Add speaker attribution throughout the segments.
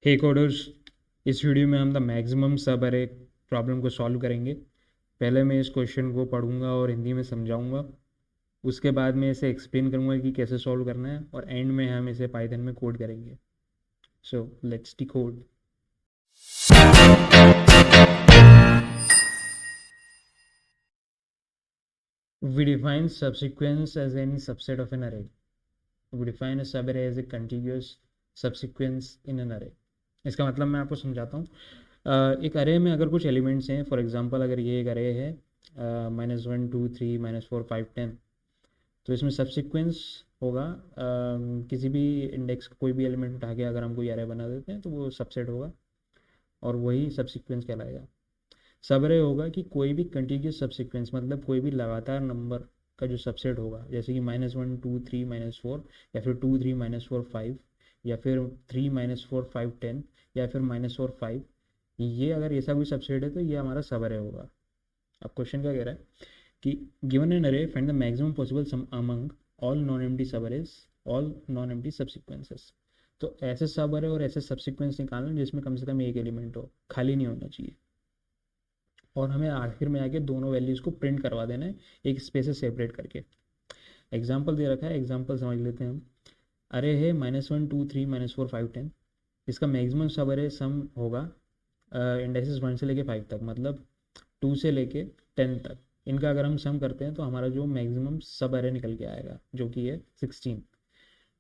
Speaker 1: हे coders, इस video में हम द मैक्सिमम सब अरे प्रॉब्लम को सॉल्व करेंगे। पहले मैं इस क्वेश्चन को पढ़ूंगा और हिंदी में समझाऊंगा। उसके बाद मैं इसे एक्सप्लेन करूंगा कि कैसे सॉल्व करना है, और एंड में हम इसे पाइथन में कोड करेंगे। So let's decode. We define subsequence as any subset of an array. We define a subarray as a contiguous subsequence in an array. इसका मतलब मैं आपको समझाता हूँ। एक अरे में अगर कुछ एलिमेंट्स हैं, फॉर एग्जांपल अगर ये एक अरे है -1 2 3 -4 5 10, तो इसमें सब्सिक्वेंस होगा। किसी भी इंडेक्स कोई भी एलिमेंट उठा के अगर हम कोई अरे बना देते हैं तो वो सबसेट होगा, और वही सब्सिक्वेंस कहलाएगा। सब अरे होगा कि कोई भी कंटिन्यूस सब्सिक्वेंस, मतलब कोई भी लगातार नंबर का जो सबसेट होगा, जैसे कि -1 2 3 -4, या फिर 2 3 -4 5, या फिर 3 -4 5 10, या फिर -4 5। ये अगर ऐसा कोई सबसेट है तो ये हमारा सब अरे होगा। अब क्वेश्चन क्या कह रहा है कि given an array find the maximum possible sum among all non empty subarrays, all non empty subsequences. तो ऐसे सब अरे और ऐसे सबसिक्वेंस निकालना जिसमें कम से कम एक एलिमेंट हो, खाली नहीं होना चाहिए। और हमें आखिर में आके दोनों वैल्यूज़ को प्रिंट करवा देना है, एक स्पेस से सेपरेट करके। एग्जाम्पल दे रखा है, एग्जाम्पल समझ लेते हैं हम। अरे है -1 2 3 -4 5 10। इसका मैक्सिमम सब अरे सम होगा इंडेक्सेस 1 से लेके 5 तक, मतलब 2 से लेके 10 तक। इनका अगर हम सम करते हैं तो हमारा जो मैक्सिमम सब अरे निकल के आएगा, जो कि है 16।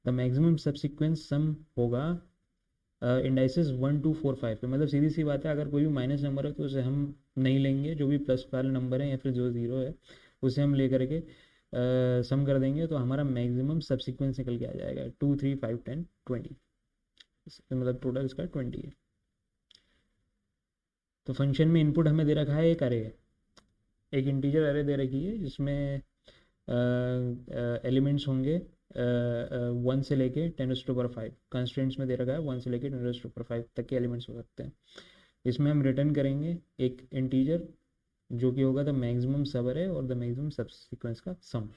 Speaker 1: द मैक्सिमम सब्सिक्वेंस सम होगा इंडाइसेस 1 2 4 5 पे। मतलब सीधी सी बात है, अगर कोई भी माइनस नंबर है तो उसे हम नहीं लेंगे, जो भी प्लस वाले नंबर है या फिर जो ज़ीरो है उसे हम ले करके सम कर देंगे, तो हमारा मैक्सिमम सब्सिक्वेंस निकल के आ जाएगा 2 3 5 10 20। मतलब टोटल इसका 20 है। तो फंक्शन में इनपुट हमें दे रखा है एक अरे है, एक इंटीजर अरे दे रखी है जिसमें एलिमेंट्स होंगे 1 से लेके 10⁻⁵। कंस्ट्रेंट्स में दे रखा है 1 से लेके 10⁻⁵ तक के एलिमेंट्स हो सकते हैं। इसमें हम रिटर्न करेंगे एक इंटीजर जो कि होगा द मैक्सिमम सब अरे और द मैक्सिमम सब सीक्वेंस का सम।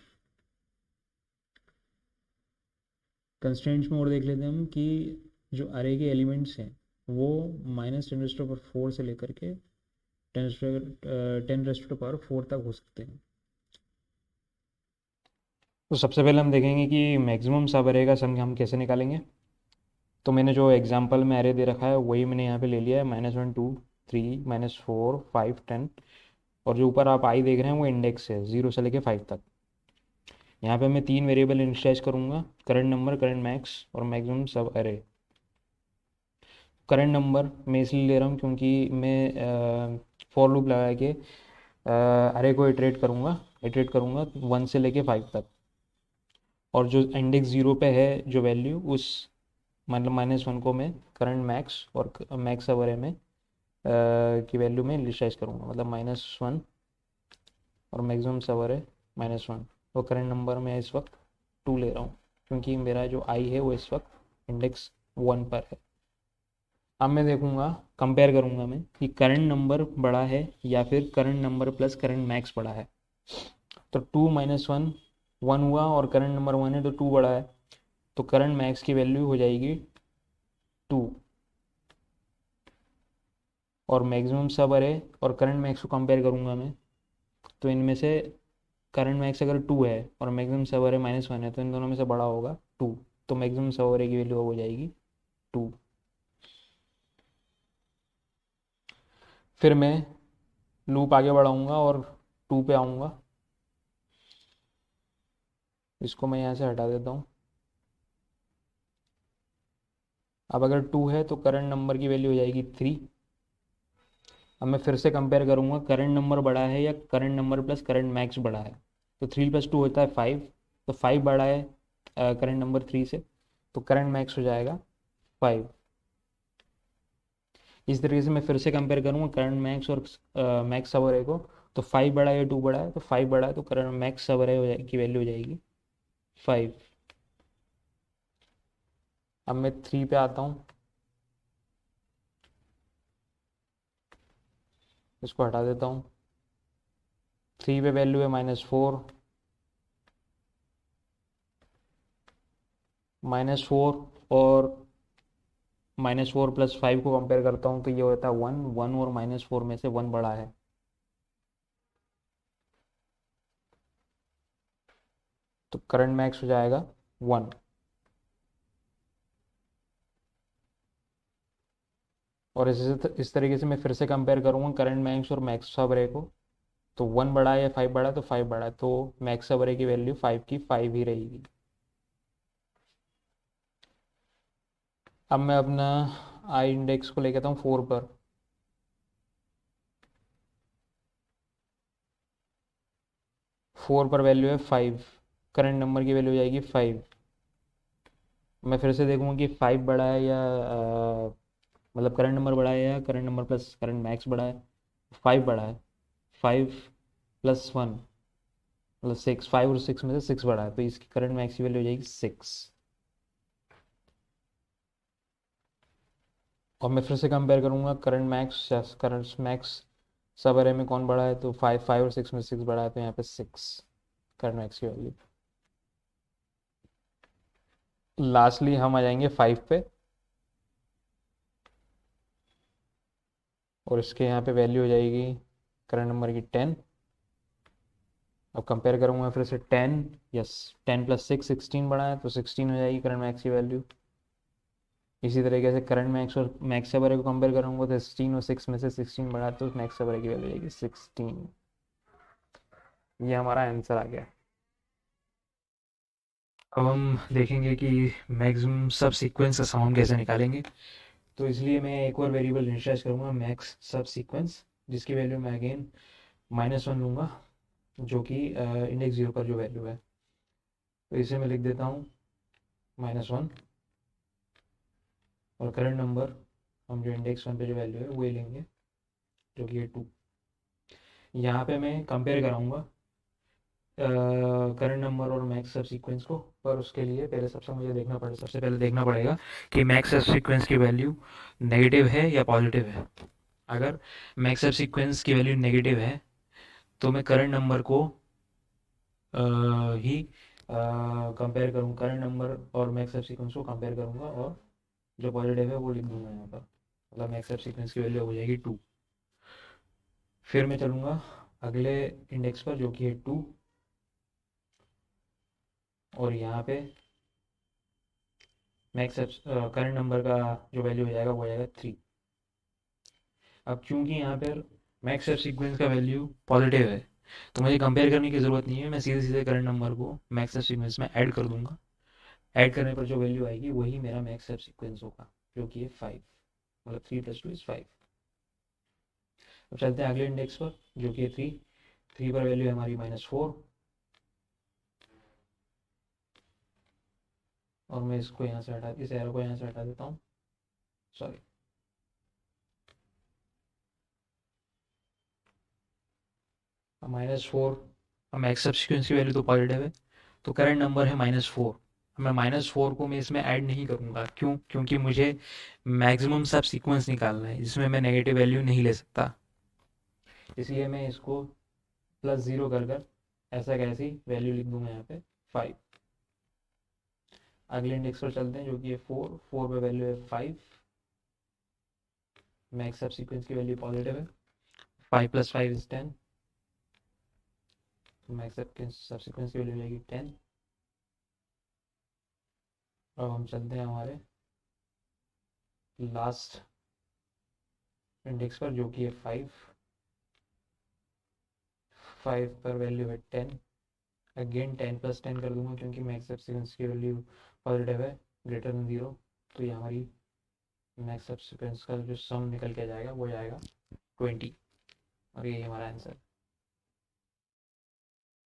Speaker 1: कंस्ट्रेंट्स में और देख लेते हैं हम कि जो अरे के एलिमेंट्स हैं वो -10⁻⁴ से लेकर के 10⁻⁴ तक हो सकते हैं। तो सबसे पहले हम देखेंगे कि मैक्सिमम सब अरे का सम हम कैसे निकालेंगे। तो मैंने जो एग्जांपल में एरे दे रखा है वही मैंने यहाँ पे ले लिया है, -1 2 3 -4 5 10। और जो ऊपर आप आई देख रहे हैं वो इंडेक्स है 0 से लेके 5 तक। यहाँ पे मैं 3 वेरिएबल इनिशियलाइज करूँगा, करंट नंबर, करंट मैक्स और मैक्सिमम सब अरे। करंट नंबर मैं इसलिए ले रहा हूँ क्योंकि मैं फॉर लूप लगा के अरे को इटरेट करूँगा 1 से लेके 5 तक। और जो इंडेक्स 0 पे है जो वैल्यू, उस मतलब -1 को मैं करंट मैक्स और मैक्स सब अरे में की वैल्यू में इनिशियलाइज करूँगा, मतलब -1 और मैक्सिमम सब अरे -1। और करंट नंबर में इस वक्त 2 ले रहा हूँ क्योंकि मेरा जो आई है वो इस वक्त इंडेक्स 1 पर है। अब मैं देखूंगा, कंपेयर करूंगा मैं कि करंट नंबर बड़ा है या फिर current number plus current max बड़ा है। तो 2 - 1 1 हुआ और करंट नंबर 1 है तो 2 बड़ा है, तो करंट मैक्स की वैल्यू हो जाएगी 2। और मैक्सिमम सब अरे और करंट मैक्स को कंपेयर करूंगा मैं, तो इनमें से करंट मैक्स अगर 2 है और मैक्सिमम सब अरे -1 है तो इन दोनों में से बड़ा होगा 2। तो मैक्सिमम सब अरे की वैल्यू हो जाएगी 2। फिर मैं लूप आगे बढ़ाऊंगा और 2 पे आऊँगा। इसको मैं यहाँ से हटा देता हूँ। अब अगर 2 है तो करंट नंबर की वैल्यू हो जाएगी 3। अब मैं फिर से कंपेयर करूँगा, करंट नंबर बड़ा है या current number plus current max बड़ा है। तो 3 + 2 होता है 5, तो 5 बड़ा है करंट नंबर 3 से, तो करंट मैक्स हो जाएगा 5। इस तरीके से मैं फिर से कंपेयर करूँगा करंट मैक्स और मैक्स सवरे को। तो 5 बड़ा है या 2 बड़ा है, तो 5 बड़ा है तो करंट मैक्स सवरे की वैल्यू हो जाएगी 5। अब मैं 3 पे आता हूँ, इसको हटा देता हूँ। 3 पे वैल्यू है -4, -4 और -4 + 5 को कंपेयर करता हूँ तो ये होता है 1, 1 और -4 में से 1 बड़ा है, तो करंट मैक्स हो जाएगा 1। और इस तरीके से मैं फिर से कंपेयर करूँगा करंट मैक्स और मैक्स सब रे को, तो 1 बड़ा है या 5 बड़ा है, तो 5 बड़ा है, तो मैक्स सब रे की वैल्यू 5 की 5 ही रहेगी। अब मैं अपना आई इंडेक्स को लेके आता हूँ 4 पर। 4 पर वैल्यू है 5, करंट नंबर की वैल्यू हो जाएगी 5। मैं फिर से देखूंगा कि 5 बड़ा है या मतलब करंट नंबर बड़ा है या current number plus current max बड़ा है। 5 बड़ा है, 5 + 1 मतलब 6, 5 और 6 में से 6 बड़ा है, तो इसकी करंट मैक्स की वैल्यू हो जाएगी 6। और मैं फिर से कंपेयर करूंगा करंट मैक्स या करंट मैक्स सब अरे में कौन बड़ा है, तो 5 और 6 में 6 बड़ा है, तो यहाँ पे 6 करंट मैक्स की वैल्यू। लास्टली हम आ जाएंगे 5 पे, और इसके यहाँ पे वैल्यू हो जाएगी करंट नंबर की 10। अब कंपेयर करूंगा फिर से 10, यस 10 + 6 16 बड़ा है, तो 16 हो जाएगी करंट मैक्स की वैल्यू। इसी तरीके से करंट मैक्स और मैक्स सेवर को कंपेयर करूंगा तो 16 और 6 में से 16 बड़ा है, तो मैक्स सेवर की वैल्यू जाएगी 16। ये हमारा आंसर आ गया। अब हम देखेंगे कि मैक्सिमम सब सीक्वेंस का साउंड कैसे निकालेंगे। तो इसलिए मैं एक और वेरिएबल इनिशियलाइज करूंगा मैक्स सब सीक्वेंस, जिसकी वैल्यू मैं अगेन -1 लूँगा, जो कि इंडेक्स 0 पर जो वैल्यू है। तो इसे मैं लिख देता हूँ -1, और करंट नंबर हम जो इंडेक्स 1 पे जो वैल्यू है वो लेंगे, जो कि है 2। यहाँ पे मैं कंपेयर कराऊंगा करंट नंबर और मैक्स सब सीक्वेंस को, पर उसके लिए पहले सबसे पहले देखना पड़ेगा कि मैक्स सब सीक्वेंस की वैल्यू नेगेटिव है या पॉजिटिव है। अगर मैक्स सब सीक्वेंस की वैल्यू नेगेटिव है तो मैं करंट नंबर को ही कंपेयर करूँ, करंट नंबर और मैक्स सब सीक्वेंस को कंपेयर करूँगा, और जो पॉजिटिव है वो लिख दूंगा यहाँ पर, मतलब मैक्स सब सीक्वेंस की वैल्यू हो जाएगी 2। फिर मैं चलूँगा अगले इंडेक्स पर, जो कि है 2, और यहाँ पे मैक्स करंट नंबर का जो वैल्यू हो जाएगा वो हो जाएगा 3। अब क्योंकि यहाँ पर मैक्स सब सीक्वेंस का वैल्यू पॉजिटिव है, तो मुझे कंपेयर करने की ज़रूरत नहीं है, मैं सीधे सीधे करंट नंबर को मैक्स सब सीक्वेंस में ऐड कर दूंगा। ऐड करने पर जो वैल्यू आएगी वही मेरा मैक्स सब सीक्वेंस होगा, जो कि है 5, मतलब 3 + 2 = 5। अब चलते हैं अगले इंडेक्स पर, जो कि है 3। 3 पर वैल्यू है हमारी -4, और मैं इसको यहाँ से हटा, इस एरो को यहाँ से हटा देता हूँ, सॉरी। -4, अब मैक्स सब सीक्वेंस की वैल्यू तो पॉजिटिव है, तो करंट नंबर है -4। मैं -4 को मैं इसमें ऐड नहीं करूँगा, क्यों? क्योंकि मुझे मैक्सिमम सब सीक्वेंस निकालना है, जिसमें मैं नेगेटिव वैल्यू नहीं ले सकता, इसलिए मैं इसको +0 कर कर ऐसा कैसी वैल्यू लिख दूंगा यहाँ पे 5। अगले इंडेक्स पर चलते हैं, जो कि है 4। 4 पे वैल्यू है 5, मैक्स सब सीक्वेंस की वैल्यू पॉजिटिव है, 5 + 5 = 10, तो मैक्स सब सीक्वेंस की वैल्यू जाएगी 10। अब हम चलते हैं हमारे लास्ट इंडेक्स पर, जो कि है 5। 5 पर वैल्यू है 10, अगेन 10 + 10 कर दूंगा, क्योंकि मैक्स सब सीक्वेंस की वैल्यू पॉजिटिव है, >0, तो ये हमारी मैक्स सब सीक्वेंस का जो सम निकल के जाएगा वो जाएगा 20, और यही हमारा आंसर।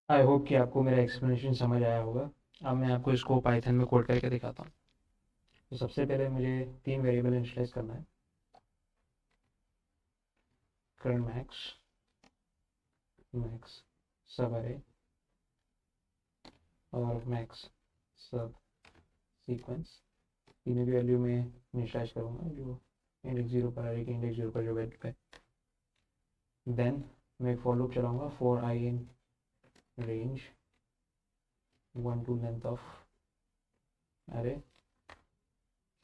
Speaker 1: आई होप कि आपको मेरा एक्सप्लेनेशन समझ आया होगा। अब मैं आपको इसको पाइथन में कोड करके दिखाता हूँ। तो सबसे पहले मुझे 3 वेरिएबल इनिशियलाइज करना है, करंट मैक्स, मैक्स सब अरे, और मैक्स सब सीक्वेंस। तीनों की वैल्यू में इनिशियलाइज करूँगा, जो इंडेक्स 0 पर अरे की इंडेक्स 0 पर जो वैल्यू है। देन मैं एक फॉर लूप चलाऊँगा, for I in range 1 to length of अरे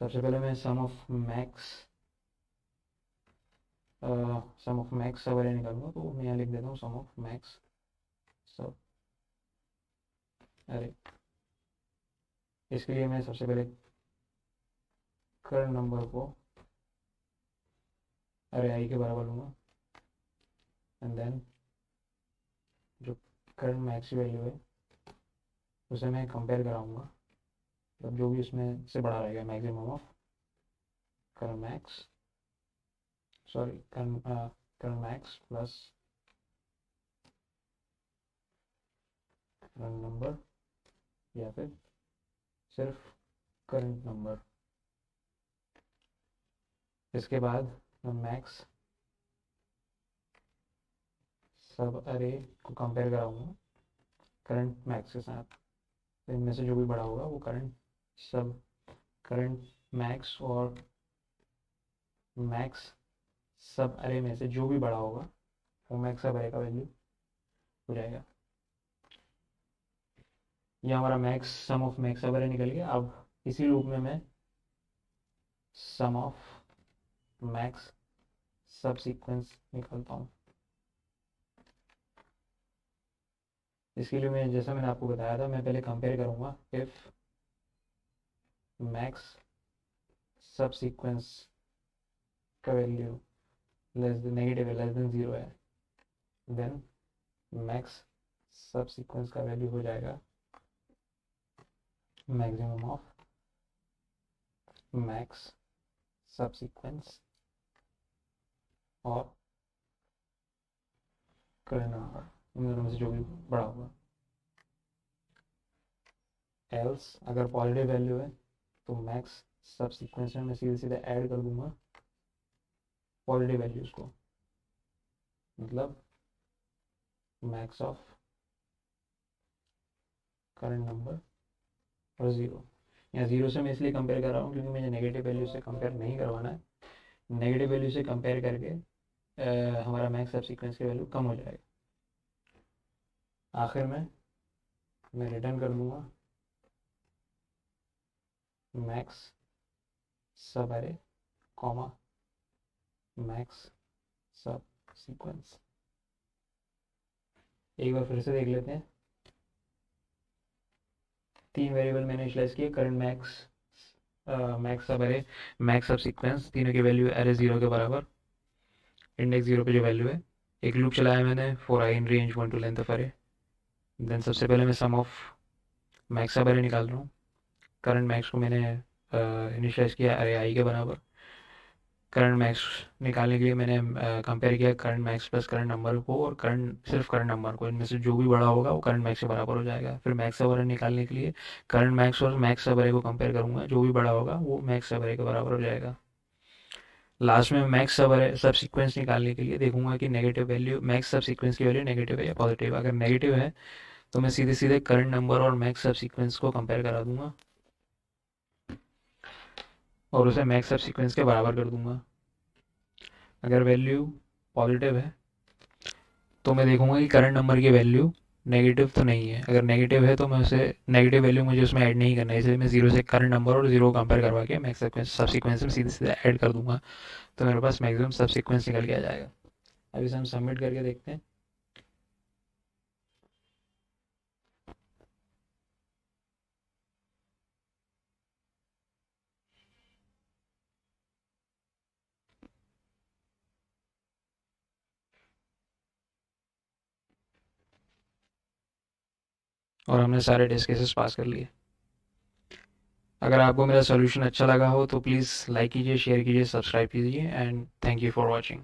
Speaker 1: सबसे पहले मैं सम ऑफ मैक्स सब अरे निकालूंगा, तो मैं यहाँ लिख देता हूँ सम ऑफ मैक्स सब अरे। इसके लिए मैं सबसे पहले करंट नंबर को अरे आई के बराबर लूँगा, एंड देन जो करंट मैक्स की वैल्यू है उसे मैं कंपेयर कराऊंगा, मतलब जो भी उसमें से बड़ा रहेगा maximum of current max, sorry current max plus current number, या फिर सिर्फ करंट नंबर। इसके बाद मैं मैक्स सब अरे को कंपेयर कराऊंगा करंट मैक्स के साथ, तो इनमें से जो भी बड़ा होगा वो करंट मैक्स और मैक्स सब अरे में से जो भी बड़ा होगा वो मैक्स सब अरे का वैल्यू हो जाएगा। ये हमारा मैक्स सम ऑफ मैक्स सब अरे निकल गया। अब इसी लूप में मैं सम ऑफ मैक्स सब सीक्वेंस निकालता हूँ। इसके लिए मैं, जैसा मैंने आपको बताया था, मैं पहले कंपेयर करूँगा इफ मैक्स सब सीक्वेंस का वैल्यू नेगेटिव है, लेस देन 0 है, देन मैक्स सब सीक्वेंस का वैल्यू हो जाएगा मैक्सिमम ऑफ मैक्स सब सीक्वेंस और करंट नंबर, इन दोनों में से जो भी बड़ा होगा। एल्स अगर पॉजिटिव वैल्यू है तो मैक्स सब सीक्वेंस में मैं सीधे सीधे ऐड कर दूंगा पॉजिटिव वैल्यूज को, मतलब मैक्स ऑफ करंट नंबर और 0। या 0 से मैं इसलिए कंपेयर कर रहा हूँ क्योंकि मुझे नेगेटिव वैल्यू से कंपेयर नहीं करवाना है। नेगेटिव वैल्यू से कंपेयर करके हमारा मैक्स सब सीक्वेंस की वैल्यू कम हो जाएगा। आखिर में मैं रिटर्न कर दूंगा मैक्स सब अरे कॉमा मैक्स सब सीक्वेंस। एक बार फिर से देख लेते हैं। 3 वेरिएबल मैंने इनिशियलाइज किए, करंट मैक्स मैक्स सब अरे मैक्स सब सीक्वेंस, तीनों की वैल्यू अरे 0 के बराबर, इंडेक्स 0 पे जो वैल्यू है। एक लूप चलाया मैंने for I in range 1 to length of array. Then सबसे पहले मैं सम ऑफ मैक्स सब अरे निकाल रहा हूँ। करंट मैक्स को मैंने इनिशियलाइज किया अरे आई के बराबर। करंट मैक्स निकालने के लिए मैंने कंपेयर किया current max plus current number को और सिर्फ करंट नंबर को, इनमें से जो भी बड़ा होगा वो करंट मैक्स के बराबर हो जाएगा। फिर मैक्स सब अरे निकालने के लिए करंट मैक्स और मैक्स सब अरे को कंपेयर करूँगा, जो भी बड़ा होगा वो मैक्स सब अरे के बराबर हो जाएगा। लास्ट में मैक्स सब सीक्वेंस निकालने के लिए देखूंगा कि नेगेटिव वैल्यू मैक्स सब सीक्वेंस की वैल्यू नेगेटिव है या पॉजिटिव। अगर नेगेटिव है तो मैं सीधे सीधे करंट नंबर और मैक्स सब सीक्वेंस को कंपेयर करा दूंगा और उसे मैक्स सब सीक्वेंस के बराबर कर दूंगा। अगर वैल्यू पॉजिटिव है तो मैं देखूंगा कि करंट नंबर की वैल्यू नेगेटिव तो नहीं है। अगर नेगेटिव है तो मैं उसे नेगेटिव वैल्यू मुझे उसमें ऐड नहीं करना है, इसलिए मैं 0 से करंट नंबर और 0 कंपेयर करवा के मैक्स सब सीक्वेंस में सीधे सीधे ऐड कर दूंगा, तो मेरे पास मैक्सिमम सब सीक्वेंस निकल के आ जाएगा। अभी इसे हम सबमिट करके देखते हैं। और हमने सारे टेस्ट केसेस पास कर लिए। अगर आपको मेरा सोल्यूशन अच्छा लगा हो तो प्लीज़ लाइक कीजिए, शेयर कीजिए, सब्सक्राइब कीजिए, and thank you for watching.